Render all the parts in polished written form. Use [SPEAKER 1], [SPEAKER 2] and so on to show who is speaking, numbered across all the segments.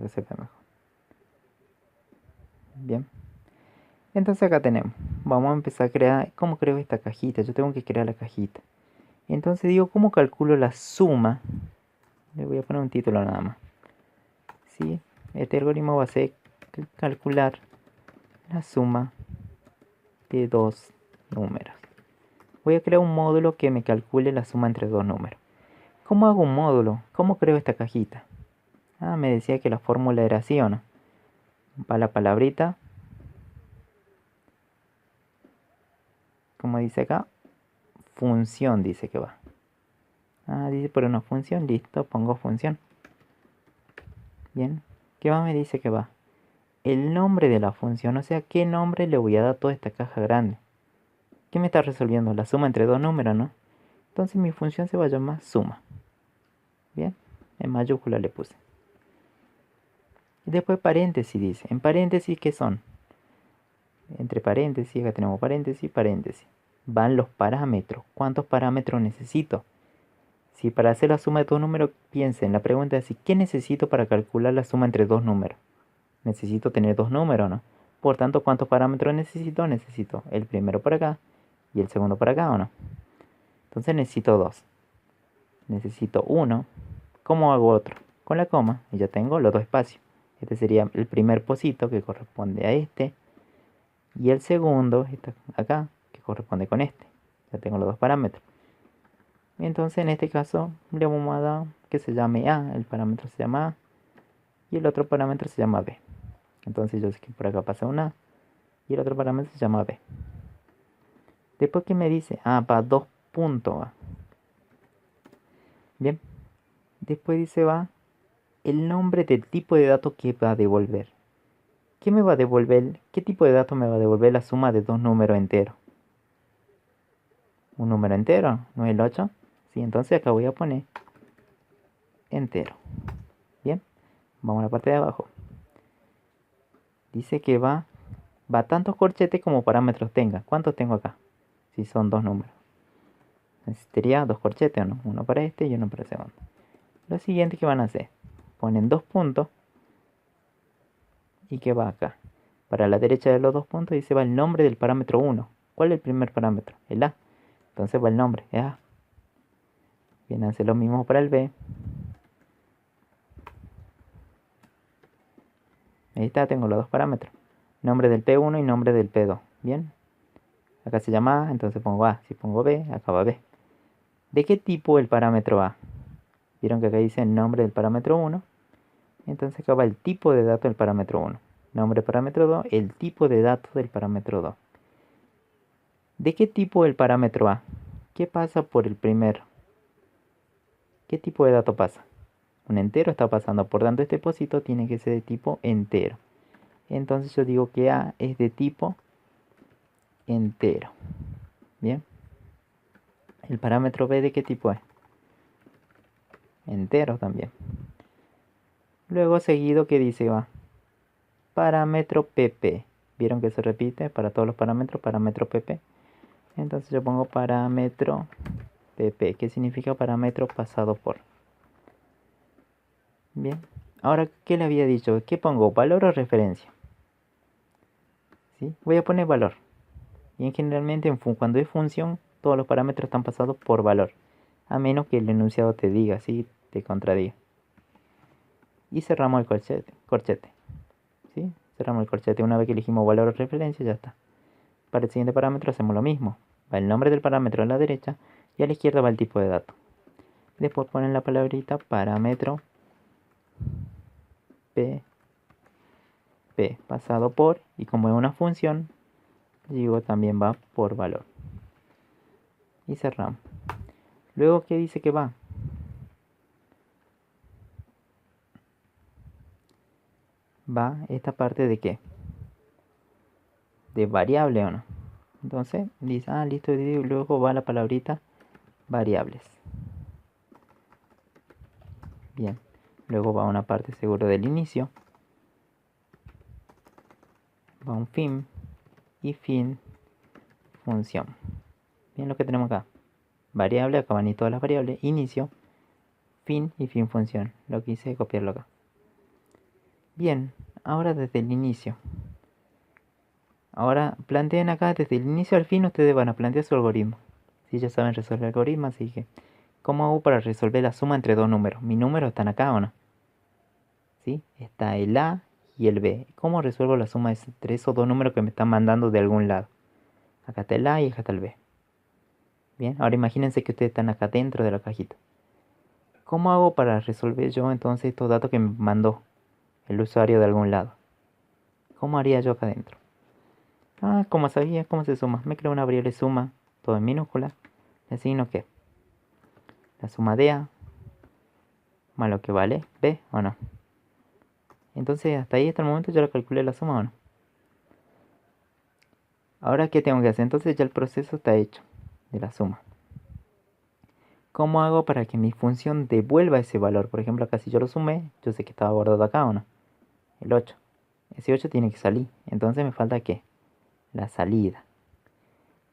[SPEAKER 1] que se ve mejor. Bien. Entonces acá tenemos. Vamos a empezar a crear. ¿Cómo creo esta cajita? Yo tengo que crear la cajita. Entonces digo, ¿cómo calculo la suma? Le voy a poner un título nada más. ¿Sí? Este algoritmo va a ser calcular la suma de dos números. Voy a crear un módulo que me calcule la suma entre dos números. ¿Cómo hago un módulo? ¿Cómo creo esta cajita? Ah, me decía que la fórmula era así o no. Va la palabrita. Como dice acá, función dice que va. Ah, dice por una función, listo, pongo función. Bien, ¿qué más me dice que va? El nombre de la función, o sea, ¿qué nombre le voy a dar a toda esta caja grande? ¿Qué me está resolviendo? La suma entre dos números, ¿no? Entonces mi función se va a llamar suma. Bien, en mayúscula le puse. Y después paréntesis dice. En paréntesis, ¿qué son? Entre paréntesis, acá tenemos paréntesis, paréntesis. Van los parámetros. ¿Cuántos parámetros necesito? Si para hacer la suma de dos números, piensen, la pregunta es: ¿qué necesito para calcular la suma entre dos números? Necesito tener dos números, ¿no? Por tanto, ¿cuántos parámetros necesito? Necesito el primero para acá y el segundo para acá, ¿o no? Entonces necesito dos. Necesito uno. ¿Cómo hago otro? Con la coma, y ya tengo los dos espacios. Este sería el primer pocito que corresponde a este. Y el segundo, está acá, que corresponde con este. Ya tengo los dos parámetros. Entonces en este caso le vamos a dar que se llame A. El parámetro se llama A. Y el otro parámetro se llama B. Entonces yo sé que por acá pasa una A. Y el otro parámetro se llama B. Después que me dice, va dos puntos. Va. Bien. Después dice va el nombre del tipo de dato que va a devolver. ¿Qué me va a devolver? ¿Qué tipo de dato me va a devolver la suma de dos números enteros? ¿Un número entero? ¿No es el 8? Sí, entonces acá voy a poner entero. Bien. Vamos a la parte de abajo. Dice que va tantos corchetes como parámetros tenga. ¿Cuántos tengo acá? Si son dos números. Necesitaría dos corchetes, ¿o no? Uno para este y uno para el segundo. Lo siguiente que van a hacer, ponen dos puntos y que va acá. Para la derecha de los dos puntos dice va el nombre del parámetro 1. ¿Cuál es el primer parámetro? El A. Entonces va el nombre, es A. Bien, hace lo mismo para el B. Ahí está, tengo los dos parámetros. Nombre del P1 y nombre del P2. Bien. Acá se llama A, entonces pongo A. Si pongo B, acá va B. ¿De qué tipo el parámetro A? Vieron que acá dice el nombre del parámetro 1. Entonces acá va el tipo de dato del parámetro 1. Nombre parámetro 2, el tipo de datos del parámetro 2. ¿De qué tipo el parámetro A? ¿Qué pasa por el primero? ¿Qué tipo de dato pasa? Un entero está pasando, por tanto este pocito tiene que ser de tipo entero. Entonces yo digo que A es de tipo entero. Bien. ¿El parámetro B de qué tipo es? Entero también. Luego seguido, ¿qué dice? Va parámetro PP. ¿Vieron que se repite para todos los parámetros? Parámetro PP. Entonces yo pongo parámetro PP. ¿Qué significa parámetro pasado por? Bien. Ahora, ¿qué le había dicho? ¿Qué pongo? ¿Valor o referencia? ¿Sí? Voy a poner valor. Y generalmente cuando es función, todos los parámetros están pasados por valor. A menos que el enunciado te diga, ¿sí? Te contradiga. Y cerramos el corchete. ¿Sí? Cerramos el corchete. Una vez que elegimos valor o referencia, ya está. Para el siguiente parámetro hacemos lo mismo. Va el nombre del parámetro a la derecha y a la izquierda va el tipo de dato. Después ponen la palabrita parámetro P pasado por, y como es una función, digo también va por valor. Y cerramos. Luego, ¿qué dice que va? Va esta parte de qué? De variable, ¿o no? Entonces dice, listo, y luego va la palabrita variables. Bien, luego va una parte seguro del inicio. Va un fin y fin función. Bien, lo que tenemos acá. Variable, acá van y todas las variables. Inicio, fin y fin función. Lo que hice es copiarlo acá. Bien, ahora desde el inicio. Ahora planteen acá desde el inicio al fin, ustedes van a plantear su algoritmo. Si ya saben resolver algoritmos, así que ¿cómo hago para resolver la suma entre dos números? ¿Mis números están acá o no? ¿Sí? Está el A y el B. ¿Cómo resuelvo la suma entre esos dos números que me están mandando de algún lado? Acá está el A y acá está el B. Bien, ahora imagínense que ustedes están acá dentro de la cajita. ¿Cómo hago para resolver yo entonces estos datos que me mandó el usuario de algún lado? ¿Cómo haría yo acá adentro? Ah, como sabía, ¿cómo se suma? Me creo una variable suma, todo en minúscula. Le asigno que la suma de A más lo que vale B o no. Entonces hasta ahí, hasta el momento, yo lo calculé la suma o no. Ahora, ¿qué tengo que hacer? Entonces ya el proceso está hecho de la suma. ¿Cómo hago para que mi función devuelva ese valor? Por ejemplo, acá si yo lo sumé, yo sé que estaba guardado acá o no. El 8. Ese 8 tiene que salir. Entonces me falta ¿qué? La salida.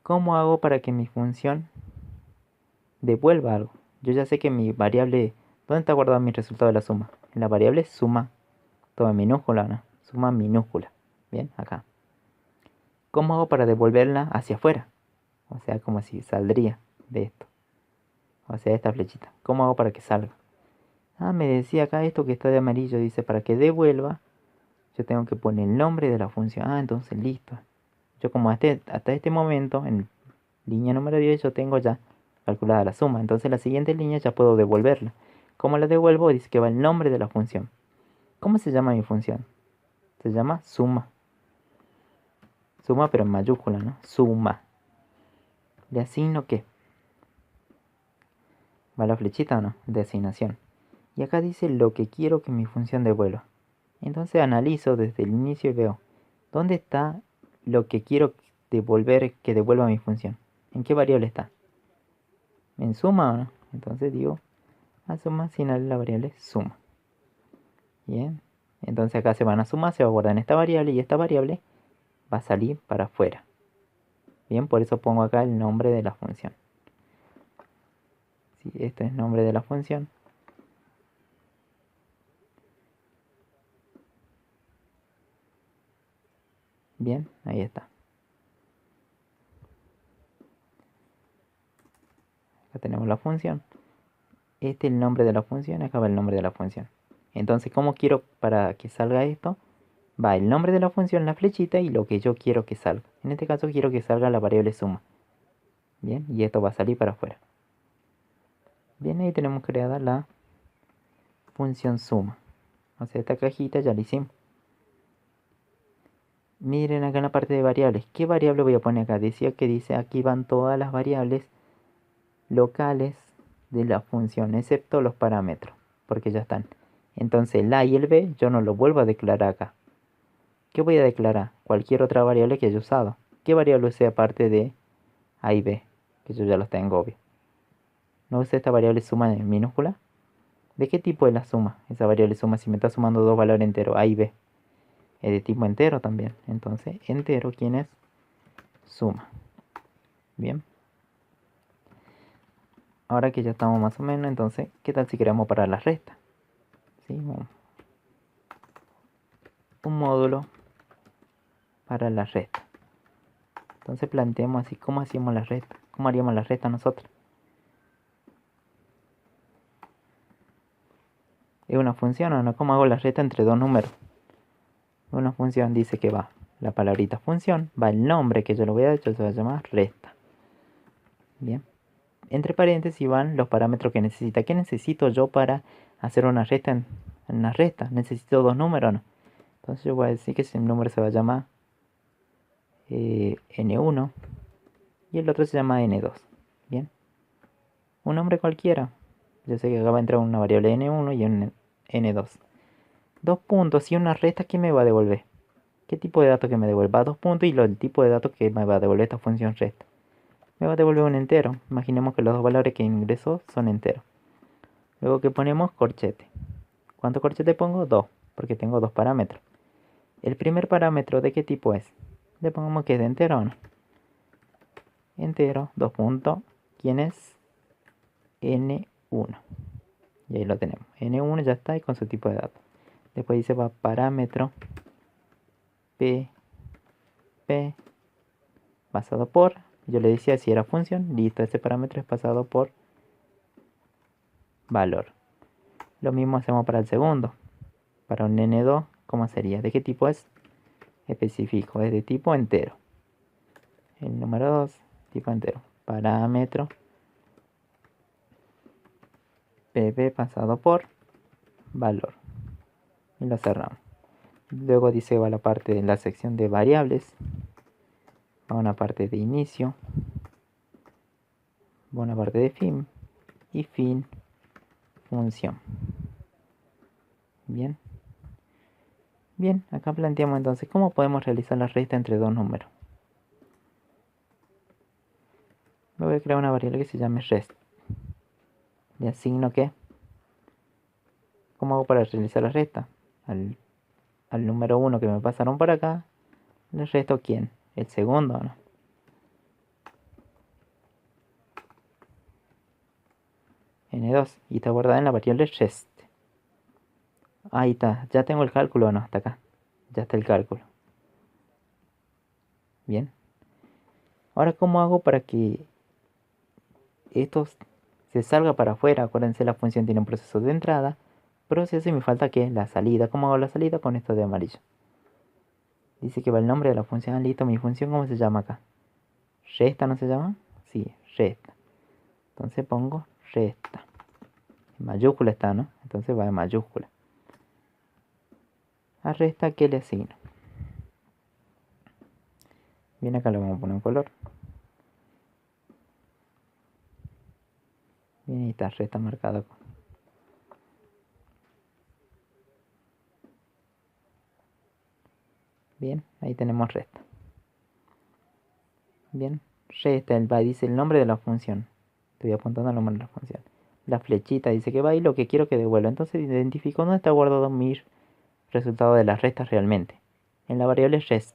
[SPEAKER 1] ¿Cómo hago para que mi función devuelva algo? Yo ya sé que mi variable... ¿Dónde está guardado mi resultado de la suma? En la variable suma. Todo en minúscula, ¿no? Suma minúscula. Bien, acá. ¿Cómo hago para devolverla hacia afuera? O sea, como si saldría de esto. O sea, esta flechita. ¿Cómo hago para que salga? Ah, me decía acá esto que está de amarillo. Dice, para que devuelva, yo tengo que poner el nombre de la función. Ah, entonces listo. Yo como hasta este momento, en línea número 10, yo tengo ya calculada la suma. Entonces la siguiente línea ya puedo devolverla. ¿Cómo la devuelvo? Dice que va el nombre de la función. ¿Cómo se llama mi función? Se llama suma. Suma pero en mayúscula, ¿no? Suma. ¿Le asigno qué? ¿Va la flechita o no? De asignación. Y acá dice lo que quiero que mi función devuelva. Entonces analizo desde el inicio y veo dónde está lo que quiero devolver que devuelva mi función. ¿En qué variable está? ¿En suma o no? Entonces digo, a suma asignarle la variable suma. Bien. Entonces acá se van a sumar, se va a guardar en esta variable y esta variable va a salir para afuera. Bien, por eso pongo acá el nombre de la función. Si este es el nombre de la función. Bien, ahí está. Acá tenemos la función. Este es el nombre de la función, acá va el nombre de la función. Entonces, ¿cómo quiero para que salga esto? Va el nombre de la función, la flechita y lo que yo quiero que salga. En este caso quiero que salga la variable suma. Bien, y esto va a salir para afuera. Bien, ahí tenemos creada la función suma. O sea, esta cajita ya la hicimos. Miren acá en la parte de variables. ¿Qué variable voy a poner acá? Decía que dice aquí van todas las variables locales de la función, excepto los parámetros, porque ya están. Entonces el A y el B yo no lo vuelvo a declarar acá. ¿Qué voy a declarar? Cualquier otra variable que haya usado. ¿Qué variable usé aparte de A y B? Que yo ya los tengo, obvio. ¿No usé esta variable suma en minúscula? ¿De qué tipo es la suma? Esa variable suma, si me está sumando dos valores enteros, A y B. Es de tipo entero también. Entonces, entero, ¿quién es? Suma. Bien. Ahora que ya estamos más o menos, entonces, ¿qué tal si queremos parar las restas? ¿Sí? Un módulo para la resta. Entonces planteemos así cómo hacíamos la resta, cómo haríamos la resta nosotros. Es una función o no, cómo hago la resta entre dos números. Una función dice que va la palabrita función, va el nombre que yo lo voy a dar, yo se va a llamar resta. Bien. Entre paréntesis van los parámetros que necesita. ¿Qué necesito yo para hacer una resta en una resta? ¿Necesito dos números o no? Entonces yo voy a decir que ese número se va a llamar N1 y el otro se llama N2. Bien. Un nombre cualquiera. Yo sé que acá va a entrar una variable N1 y un N2. Dos puntos y una resta que me va a devolver. ¿Qué tipo de datos que me devuelve? Va dos puntos y el tipo de datos que me va a devolver esta función resta. Me va a devolver un entero. Imaginemos que los dos valores que ingresó son enteros. Luego que ponemos corchete. ¿Cuántos corchetes pongo? Dos, porque tengo dos parámetros. El primer parámetro, ¿de qué tipo es? Le pongamos que es de entero o no. Entero, dos puntos. ¿Quién es? N1. Y ahí lo tenemos. N1 ya está y con su tipo de datos. Después dice va parámetro p pasado por, yo le decía si era función, listo, este parámetro es pasado por valor. Lo mismo hacemos para el segundo. Para un n2, ¿cómo sería? ¿De qué tipo es? Específico, es de tipo entero. El número 2, tipo entero. Parámetro pp pasado por valor. Y lo cerramos. Luego dice va la parte de la sección de variables. Va una parte de inicio. Va una parte de fin. Y fin función. Bien. Bien, acá planteamos entonces cómo podemos realizar la resta entre dos números. Me voy a crear una variable que se llame rest. Le asigno que, ¿cómo hago para realizar la resta? Al número 1 que me pasaron por acá, le resto ¿quién? El segundo, ¿no? N2, y está guardada en la variable rest. Ahí está, ya tengo el cálculo, ¿no? Hasta acá, ya está el cálculo. Bien. Ahora, ¿cómo hago para que esto se salga para afuera? Acuérdense, la función tiene un proceso de entrada, proceso y me falta que la salida. ¿Cómo hago la salida? Con esto de amarillo. Dice que va el nombre de la función. Listo, mi función, ¿cómo se llama acá? ¿Resta no se llama? Sí, resta. Entonces pongo resta. En mayúscula está, ¿no? Entonces va en mayúscula. A resta, ¿qué le asigno? Bien, acá le vamos a poner un color. Bien, ahí está resta marcado. Bien, ahí tenemos resta. Bien, resta, dice el nombre de la función. Estoy apuntando al nombre de la función. La flechita dice que va y lo que quiero que devuelva. Entonces identifico dónde está guardado mi resultado de las restas realmente. En la variable rest.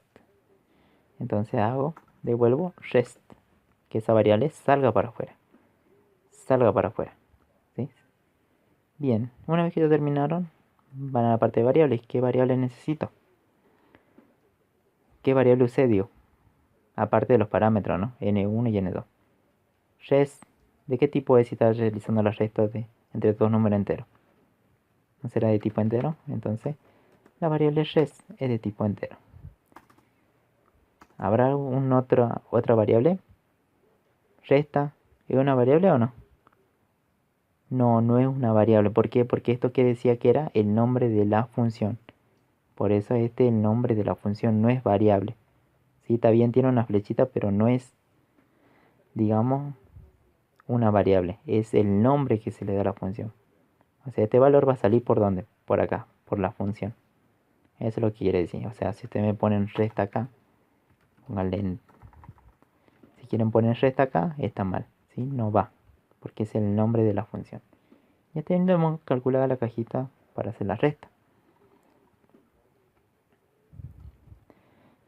[SPEAKER 1] Entonces devuelvo rest. Que esa variable salga para afuera. Salga para afuera. ¿Sí? Bien, una vez que ya terminaron, van a la parte de variables. ¿Qué variable necesito? ¿Qué variable usé, digo? Aparte de los parámetros, ¿no? N1 y N2. Rest, ¿de qué tipo es si está realizando las restas entre dos números enteros? ¿No será de tipo entero? Entonces, la variable rest es de tipo entero. ¿Habrá otra variable? ¿Resta es una variable o no? No, no es una variable. ¿Por qué? Porque esto que decía que era el nombre de la función. Por eso el nombre de la función no es variable. Sí, está bien, tiene una flechita, pero no es, digamos, una variable. Es el nombre que se le da a la función. O sea, este valor va a salir ¿por dónde? Por acá, por la función. Eso es lo que quiere decir. O sea, si ustedes me ponen resta acá, pónganle si quieren poner resta acá, está mal. ¿Sí? No va, porque es el nombre de la función. Ya tenemos calculada la cajita para hacer la resta.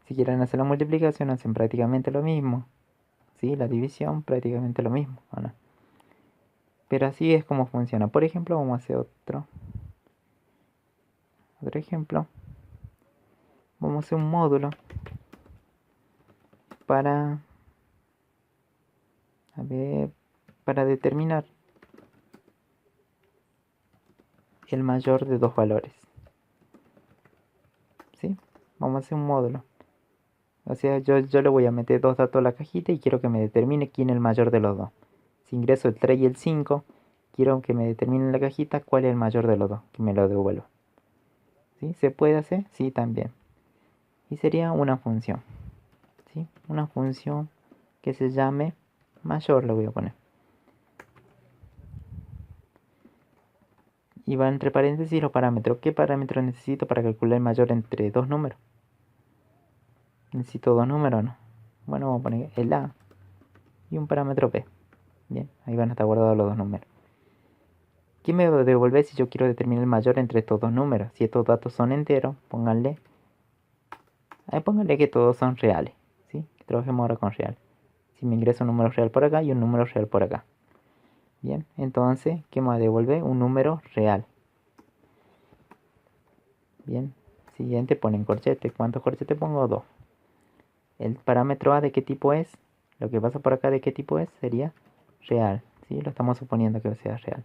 [SPEAKER 1] Si quieren hacer la multiplicación, hacen prácticamente lo mismo. ¿Sí? La división, prácticamente lo mismo, ¿o no? Pero así es como funciona. Por ejemplo, vamos a hacer otro ejemplo. Vamos a hacer un módulo para, a ver, para determinar el mayor de dos valores. ¿Sí? Vamos a hacer un módulo. O sea, yo le voy a meter dos datos a la cajita y quiero que me determine quién es el mayor de los dos. Si ingreso el 3 y el 5, quiero que me determine en la cajita cuál es el mayor de los dos, que me lo devuelva. ¿Sí? ¿Se puede hacer? Sí, también. Y sería una función. ¿Sí? Una función que se llame mayor, le voy a poner. Y va entre paréntesis los parámetros. ¿Qué parámetros necesito para calcular el mayor entre dos números? Necesito dos números, ¿no? Bueno, vamos a poner el A y un parámetro P. Bien, ahí van a estar guardados los dos números. ¿Qué me devuelve si yo quiero determinar el mayor entre estos dos números? Si estos datos son enteros, pónganle que todos son reales. ¿Sí? Trabajemos ahora con real. Si me ingresa un número real por acá y un número real por acá. Bien, entonces, ¿qué me devuelve? Un número real. Bien, siguiente ponen corchete. ¿Cuántos corchetes pongo? 2. El parámetro A de qué tipo es, lo que pasa por acá de qué tipo es, sería real. ¿Sí? Lo estamos suponiendo que sea real.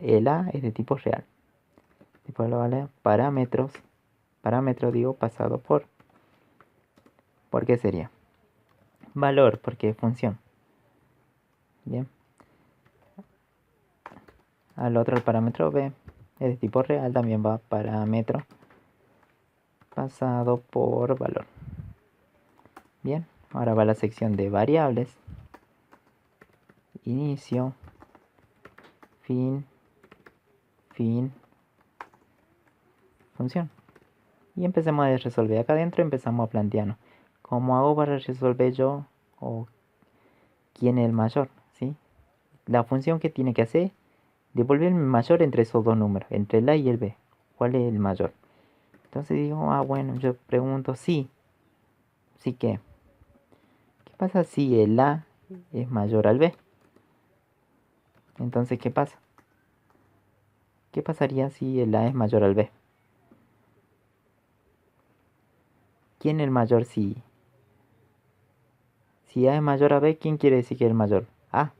[SPEAKER 1] El A es de tipo real. Después lo vale parámetros. Parámetro digo pasado por. ¿Por qué sería? Valor, porque es función. Bien. Al otro el parámetro B es de tipo real, también va parámetro pasado por valor. Bien, ahora va la sección de variables. Inicio, fin, función. Y empecemos a resolver. Acá adentro empezamos a plantearnos cómo hago para resolver yo o quién es el mayor, ¿sí? La función que tiene que hacer, devolver el mayor entre esos dos números, entre el A y el B. ¿Cuál es el mayor? Entonces digo, bueno, yo pregunto sí que. ¿Qué pasa si el A es mayor al B? Entonces, ¿qué pasa? ¿Qué pasaría si el A es mayor al B? ¿Quién es el mayor si A es mayor a B? ¿Quién quiere decir que es el mayor? A.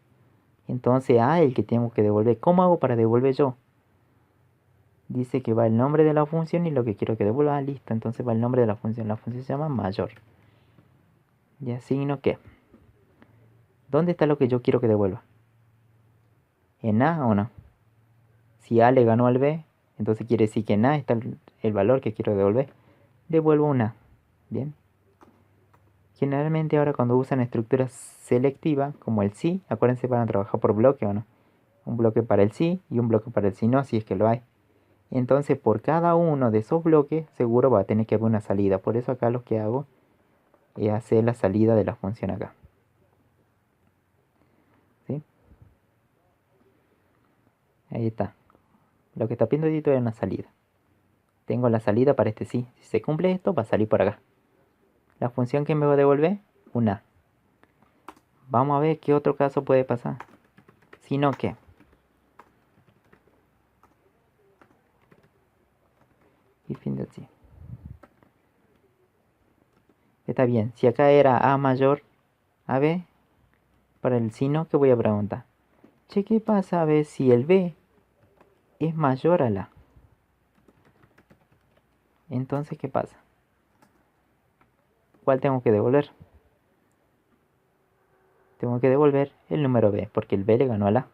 [SPEAKER 1] Entonces A es el que tengo que devolver. ¿Cómo hago para devolver yo? Dice que va el nombre de la función y lo que quiero que devuelva. Listo, entonces va el nombre de la función. La función se llama mayor. Y asigno que. ¿Dónde está lo que yo quiero que devuelva? ¿En A o no? Si A le ganó al B, entonces quiere decir que en A está el valor que quiero devolver. Devuelvo un A. Bien. Generalmente ahora cuando usan estructuras selectivas, como el sí, acuérdense, van a trabajar por bloque o no. Un bloque para el sí y un bloque para el sí no, si es que lo hay. Entonces por cada uno de esos bloques seguro va a tener que haber una salida. Por eso acá lo que hago es hacer la salida de la función acá. ¿Sí? Ahí está. Lo que está pidiendo Dito es una salida. Tengo la salida para este sí. Si se cumple esto, va a salir por acá. La función que me va a devolver, una. Vamos a ver qué otro caso puede pasar. Sino que y fin del sí. Está bien. Si acá era A mayor a B, para el sino, ¿qué voy a preguntar? Che, ¿qué pasa a ver si el B es mayor a la? Entonces, ¿qué pasa? ¿Cuál tengo que devolver? Tengo que devolver el número B, porque el B le ganó a la.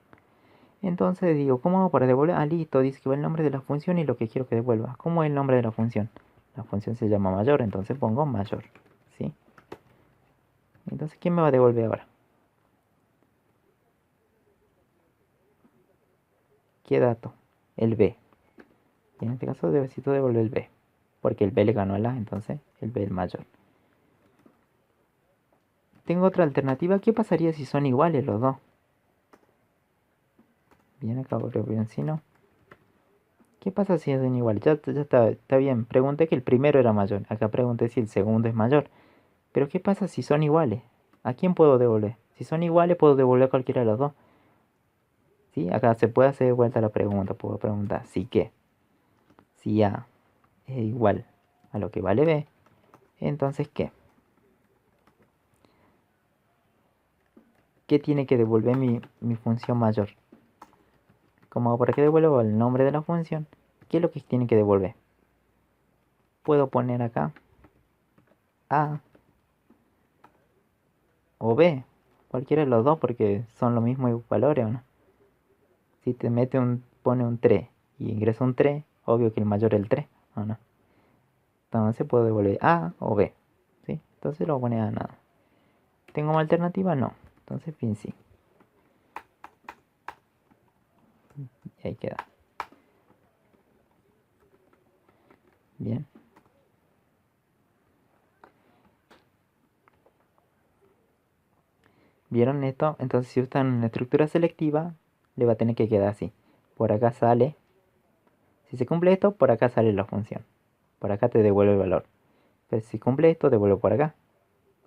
[SPEAKER 1] Entonces digo, ¿cómo hago para devolver? Ah, listo, dice que va el nombre de la función y lo que quiero que devuelva. ¿Cómo es el nombre de la función? La función se llama mayor, entonces pongo mayor. ¿Sí? Entonces, ¿quién me va a devolver ahora? ¿Qué dato? El B. Y en este caso necesito devolver el B. Porque el B le ganó a la, entonces el B es el mayor. Tengo otra alternativa. ¿Qué pasaría si son iguales los dos? Bien, acá bien, si no. ¿Qué pasa si son iguales? Ya está bien. Pregunté que el primero era mayor. Acá pregunté si el segundo es mayor. Pero ¿qué pasa si son iguales? ¿A quién puedo devolver? Si son iguales, puedo devolver a cualquiera de los dos. ¿Sí? Acá se puede hacer de vuelta la pregunta. Puedo preguntar, ¿sí qué? Si A es igual a lo que vale B, entonces ¿qué? ¿Qué tiene que devolver mi función mayor? Como hago para que devuelva el nombre de la función, ¿qué es lo que tiene que devolver? Puedo poner acá A o B, cualquiera de los dos porque son los mismos valores o no. Si te pone un 3 y ingresa un 3, obvio que el mayor es el 3, ¿o no? Entonces puedo devolver A o B, ¿sí? Entonces lo voy a poner a nada. ¿Tengo una alternativa? No. Entonces fin sí. Y ahí queda. Bien. ¿Vieron esto? Entonces si usan una estructura selectiva, le va a tener que quedar así. Por acá sale. Si se cumple esto, por acá sale la función. Por acá te devuelve el valor. Pero si cumple esto, devuelve por acá.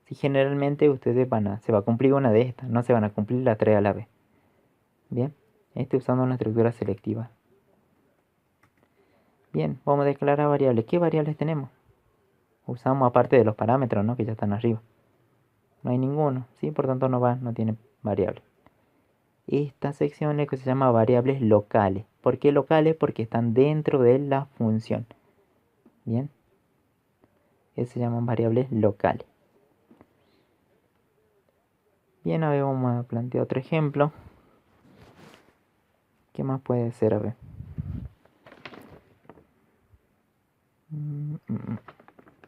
[SPEAKER 1] Si generalmente ustedes se va a cumplir una de estas, no se van a cumplir las 3 a la vez. Bien, estoy usando una estructura selectiva. Bien, vamos a declarar variables. ¿Qué variables tenemos? Usamos aparte de los parámetros, ¿no? Que ya están arriba. No hay ninguno, ¿sí? Por tanto no tiene variable. Esta sección es que se llama variables locales. ¿Por qué locales? Porque están dentro de la función. Bien. Esas se llaman variables locales. Bien, a ver, vamos a plantear otro ejemplo. ¿Qué más puede ser? A ver.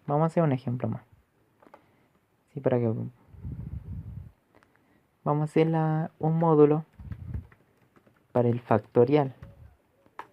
[SPEAKER 1] Vamos a hacer un ejemplo más. Sí, para que... Vamos a hacer un módulo para el factorial.